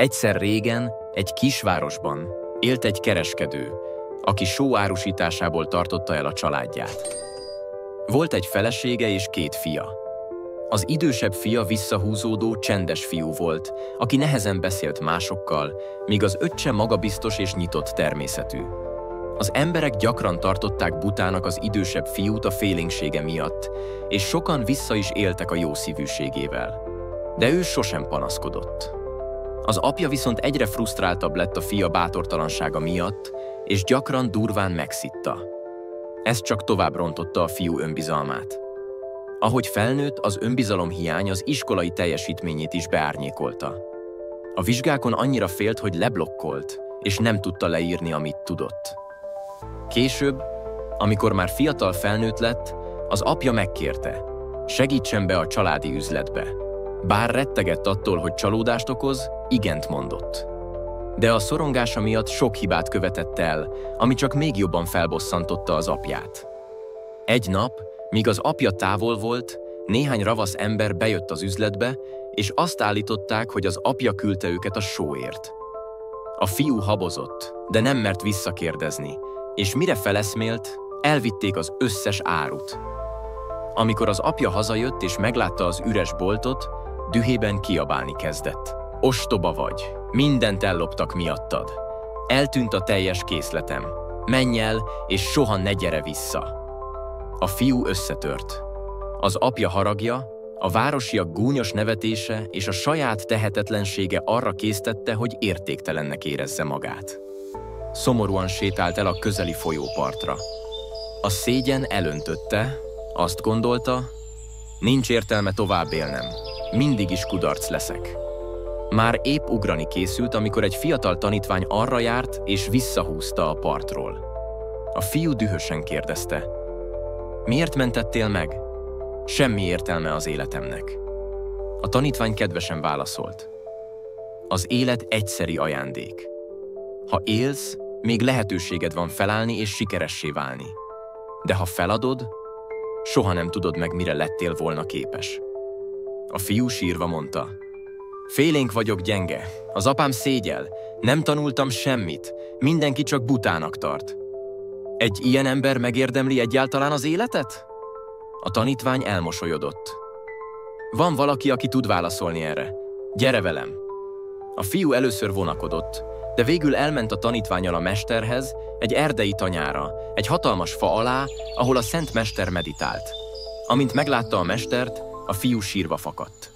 Egyszer régen, egy kisvárosban élt egy kereskedő, aki só árusításából tartotta el a családját. Volt egy felesége és 2 fia. Az idősebb fia visszahúzódó, csendes fiú volt, aki nehezen beszélt másokkal, míg az öccse magabiztos és nyitott természetű. Az emberek gyakran tartották butának az idősebb fiút a félénksége miatt, és sokan vissza is éltek a jószívűségével. De ő sosem panaszkodott. Az apja viszont egyre frusztráltabb lett a fia bátortalansága miatt, és gyakran durván megszitta. Ez csak tovább rontotta a fiú önbizalmát. Ahogy felnőtt, az önbizalomhiány az iskolai teljesítményét is beárnyékolta. A vizsgákon annyira félt, hogy leblokkolt, és nem tudta leírni, amit tudott. Később, amikor már fiatal felnőtt lett, az apja megkérte, segítsen be a családi üzletbe. Bár rettegett attól, hogy csalódást okoz, igent mondott. De a szorongása miatt sok hibát követett el, ami csak még jobban felbosszantotta az apját. Egy nap, míg az apja távol volt, néhány ravasz ember bejött az üzletbe, és azt állították, hogy az apja küldte őket a sóért. A fiú habozott, de nem mert visszakérdezni, és mire feleszmélt, elvitték az összes árut. Amikor az apja hazajött és meglátta az üres boltot, dühében kiabálni kezdett. Ostoba vagy, mindent elloptak miattad. Eltűnt a teljes készletem. Menj el, és soha ne gyere vissza. A fiú összetört. Az apja haragja, a városiak gúnyos nevetése és a saját tehetetlensége arra késztette, hogy értéktelennek érezze magát. Szomorúan sétált el a közeli folyópartra. A szégyen elöntötte, azt gondolta, nincs értelme tovább élnem, mindig is kudarc leszek. Már épp ugrani készült, amikor egy fiatal tanítvány arra járt és visszahúzta a partról. A fiú dühösen kérdezte, miért mentettél meg? Semmi értelme az életemnek. A tanítvány kedvesen válaszolt. Az élet egyszeri ajándék. Ha élsz, még lehetőséged van felállni és sikeressé válni. De ha feladod, soha nem tudod meg, mire lettél volna képes. A fiú sírva mondta, félénk vagyok gyenge, az apám szégyel, nem tanultam semmit, mindenki csak butának tart. Egy ilyen ember megérdemli egyáltalán az életet? A tanítvány elmosolyodott. Van valaki, aki tud válaszolni erre. Gyere velem! A fiú először vonakodott, de végül elment a tanítvánnyal a mesterhez, egy erdei tanyára, egy hatalmas fa alá, ahol a szent mester meditált. Amint meglátta a mestert, a fiú sírva fakadt.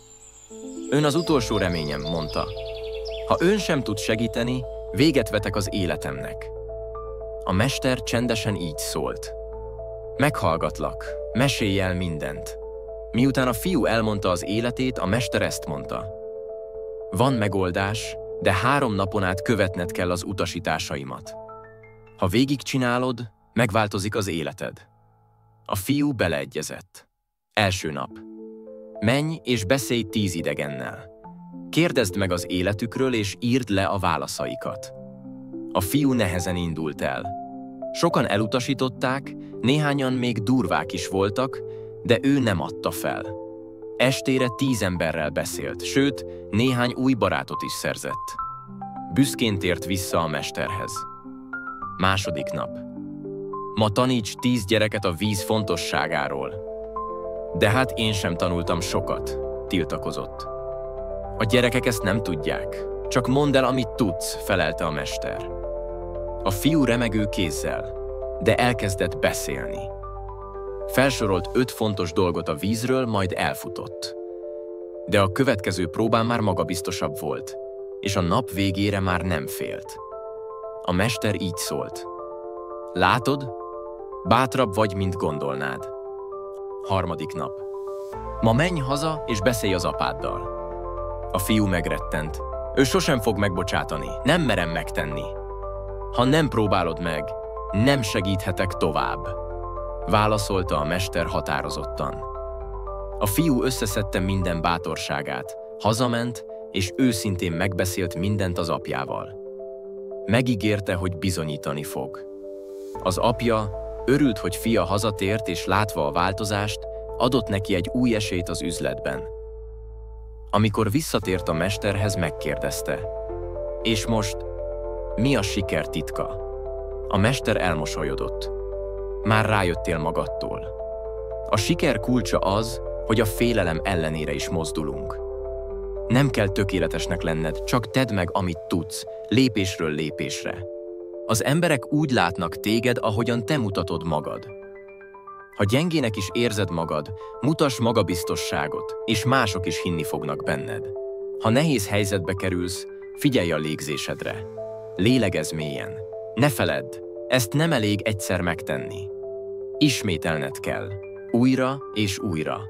Ön az utolsó reményem, mondta. Ha ön sem tud segíteni, véget vetek az életemnek. A mester csendesen így szólt. Meghallgatlak, mesélj el mindent. Miután a fiú elmondta az életét, a mester ezt mondta. Van megoldás, de 3 napon át követned kell az utasításaimat. Ha végigcsinálod, megváltozik az életed. A fiú beleegyezett. Első nap. Menj és beszélj 10 idegennel. Kérdezd meg az életükről és írd le a válaszaikat. A fiú nehezen indult el. Sokan elutasították, néhányan még durvák is voltak, de ő nem adta fel. Estére 10 emberrel beszélt, sőt, néhány új barátot is szerzett. Büszkén tért vissza a mesterhez. Második nap. Ma taníts 10 gyereket a víz fontosságáról. De hát én sem tanultam sokat, tiltakozott. A gyerekek ezt nem tudják, csak mondd el, amit tudsz, felelte a mester. A fiú remegő kézzel, de elkezdett beszélni. Felsorolt 5 fontos dolgot a vízről, majd elfutott. De a következő próbán már magabiztosabb volt, és a nap végére már nem félt. A mester így szólt. Látod? Bátrabb vagy, mint gondolnád. Harmadik nap. Ma menj haza, és beszélj az apáddal. A fiú megrettent. Ő sosem fog megbocsátani, nem merem megtenni. Ha nem próbálod meg, nem segíthetek tovább, válaszolta a mester határozottan. A fiú összeszedte minden bátorságát, hazament, és őszintén megbeszélt mindent az apjával. Megígérte, hogy bizonyítani fog. Az apja örült, hogy fia hazatért, és látva a változást, adott neki egy új esélyt az üzletben. Amikor visszatért a mesterhez, megkérdezte, És most, mi a siker titka? A mester elmosolyodott. Már rájöttél magadtól. A siker kulcsa az, hogy a félelem ellenére is mozdulunk. Nem kell tökéletesnek lenned, csak tedd meg, amit tudsz, lépésről lépésre. Az emberek úgy látnak téged, ahogyan te mutatod magad. Ha gyengének is érzed magad, mutass magabiztosságot, és mások is hinni fognak benned. Ha nehéz helyzetbe kerülsz, figyelj a légzésedre. Lélegezz mélyen. Ne feledd, ezt nem elég egyszer megtenni. Ismételned kell. Újra és újra.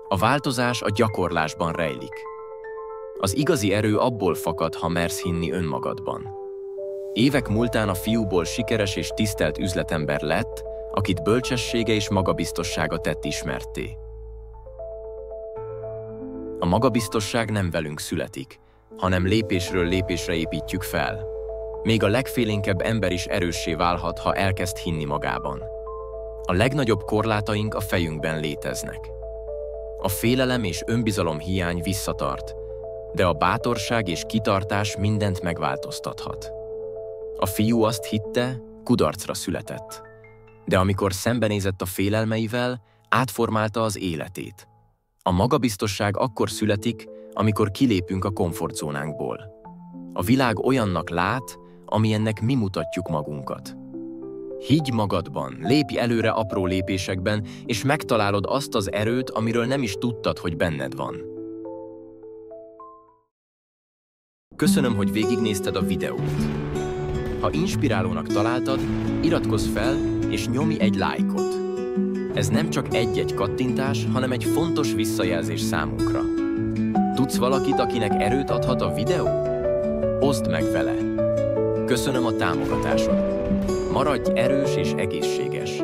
A változás a gyakorlásban rejlik. Az igazi erő abból fakad, ha mersz hinni önmagadban. Évek múltán a fiúból sikeres és tisztelt üzletember lett, akit bölcsessége és magabiztossága tett ismertté. A magabiztosság nem velünk születik, hanem lépésről lépésre építjük fel. Még a legfélénkebb ember is erőssé válhat, ha elkezd hinni magában. A legnagyobb korlátaink a fejünkben léteznek. A félelem és önbizalom hiány visszatart, de a bátorság és kitartás mindent megváltoztathat. A fiú azt hitte, kudarcra született, de amikor szembenézett a félelmeivel, átformálta az életét. A magabiztosság akkor születik, amikor kilépünk a komfortzónánkból. A világ olyannak lát, amilyennek mi mutatjuk magunkat. Higgy magadban, lépj előre apró lépésekben, és megtalálod azt az erőt, amiről nem is tudtad, hogy benned van. Köszönöm, hogy végignézted a videót. Ha inspirálónak találtad, iratkozz fel és nyomj egy lájkot. Ez nem csak egy-egy kattintás, hanem egy fontos visszajelzés számunkra. Tudsz valakit, akinek erőt adhat a videó? Oszd meg vele! Köszönöm a támogatásod! Maradj erős és egészséges!